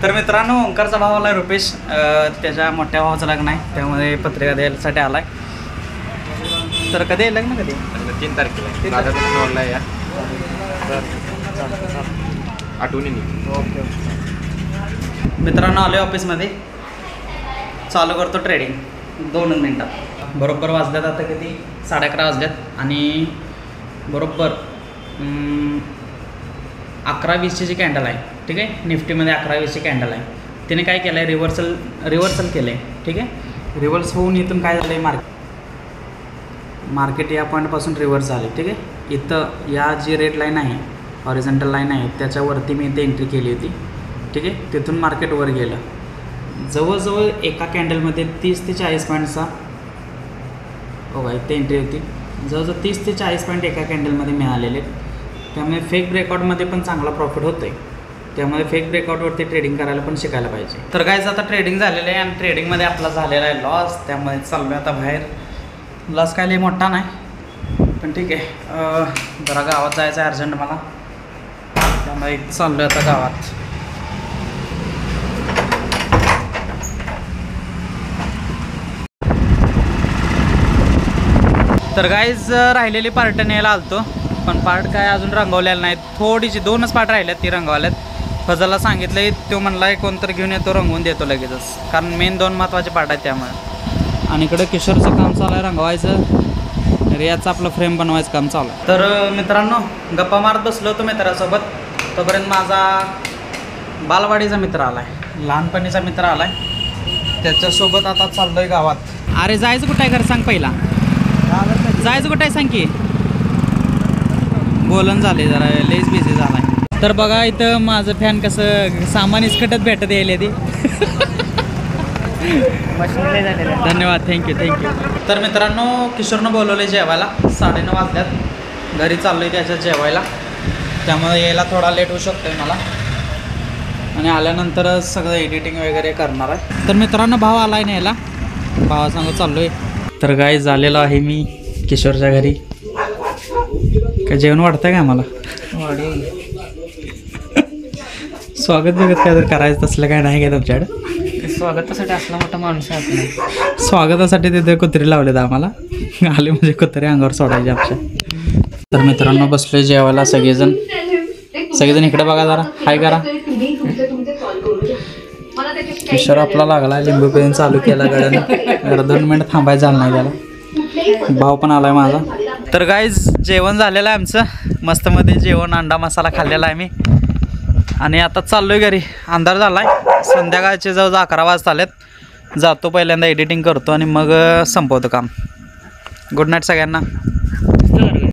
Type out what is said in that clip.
तर मित्रांनो ओंकारचा भाव आला रुपेश, त्याच्या मोठ्या भावाचं लग्न आहे, त्यामध्ये पत्रिका द्यायसाठी आलाय. तर कधी आहे लग्न? कधी? 3 तारखेला या आठवणी. ओके. मित्रांनो आलो ऑफिसमध्ये, चालू करतो ट्रेडिंग 2 मिनटात. बरोबर वाजल्यात आता किती 11:30 वाजल्यात आणि बरोबर 11:20ची जी कॅन्डल आहे, ठीक आहे, निफ्टीमध्ये 11:20ची कॅन्डल आहे. तिने काय केलं आहे, रिव्हर्सल केलं आहे, ठीक आहे. रिव्हर्स होऊन इथून काय झालं आहे, मार्केट या पॉईंटपासून रिव्हर्स झाले, ठीक आहे. इथं या जी रेड लाईन आहे, हॉरिझॉन्टल लाईन आहे, त्याच्यावरती मी इथे एंट्री केली होती, ठीक आहे. तिथून मार्केट वर गेलं. जवळजवळ एका कॅन्डलमध्ये 30 ते 40 पॉईंटचा इथे एंट्री होती. जवळजवळ 30 ते 40 पॉईंट एका कॅन्डलमध्ये मिळालेले. त्यामुळे फेक ब्रेकआउटमध्ये पण चांगला प्रॉफिट होतो आहे. त्यामुळे फेक ब्रेकआउटवरती ट्रेडिंग करायला पण शिकायला पाहिजे. तर कायच आता ट्रेडिंग झालेलं आहे आणि ट्रेडिंगमध्ये आपला झालेला आहे लॉस. त्यामुळे चाललो आहे आता बाहेर. लॉस काय लई मोठा नाही, पण ठीक आहे. जरा गावात जायचं आहे अर्जंट मला, त्यामुळे चाललो आहे आता गावात. तर गाईज राहिलेली पार्ट न्यायला आलतो, पण पार्ट काय अजून रंगवलेला नाही. थोडीशी 2च पार्ट राहिल्यात, ती रंगवल्यात. फजलला सांगितलं आहे, तो म्हणला आहे कोणतरी घेऊन येतो, रंगवून देतो लगेचच, कारण मेन 2 महत्त्वाचे पार्ट आहेत त्यामुळे. आणि इकडं किशोरचं काम चालू आहे रंगवायचं, रियाचं आपलं फ्रेम बनवायचं काम चालू आहे. तर मित्रांनो गप्पा मारत बसलो होतो मित्रासोबत, तोपर्यंत माझा बालवाडीचा मित्र आला आहे, लहानपणीचा मित्र आला आहे, त्याच्यासोबत आता चाललो आहे गावात. अरे जायचं कुठं आहे घर सांग पहिला, जायचं कुठं आहे सांग की. बोलन झाले जरा लईच बिझी झाला आहे. तर बघा इथं माझं फॅन कसं सामान इसकटत भेटत यायला ती. धन्यवाद, थँक्यू. तर मित्रांनो किशोरनं बोलवलं जेवायला, 9:30 वाजल्यात. घरी चाललो आहे त्याच्यात जेवायला, त्यामुळे यायला थोडा लेट होऊ शकतो आहे मला, आणि आल्यानंतरच सगळं एडिटिंग वगैरे करणार आहे. तर मित्रांनो भाव आला आहे न्यायला, भावासंग चाललो आहे. तर काय झालेलं आहे मी किशोरच्या घरी. काय जेवण वाटतंय का आम्हाला? स्वागत बघत काय तर करायचं तसलं काय नाही काय तुमच्याकडे? स्वागतासाठी असला मोठा माणूस आहे. स्वागतासाठी तिथे कुत्रे लावलेत आम्हाला, आले म्हणजे कुत्रे अंगावर सोडायचे आमच्या. तर मित्रांनो बसलोय जेवायला सगळेजण इकडे बघा जरा, हाय करा. किशोर आपला लागला, लिंबू पिऊन चालू केला गड्यानं. 2 मिनिट थांबायचं झालं नाही त्याला. भाव पण आलाय माझा. तर गाईज जेवण झालेलं आहे आमचं, मस्तमध्ये जेवण, अंडा मसाला खाल्लेला आहे मी, आणि आता चाललोय घरी. अंधार झाला आहे, संध्याकाळचे जवळ 11 वाजता आलेत. जातो पहिल्यांदा एडिटिंग करतो आणि मग संपवतो काम. गुड नाईट सगळ्यांना.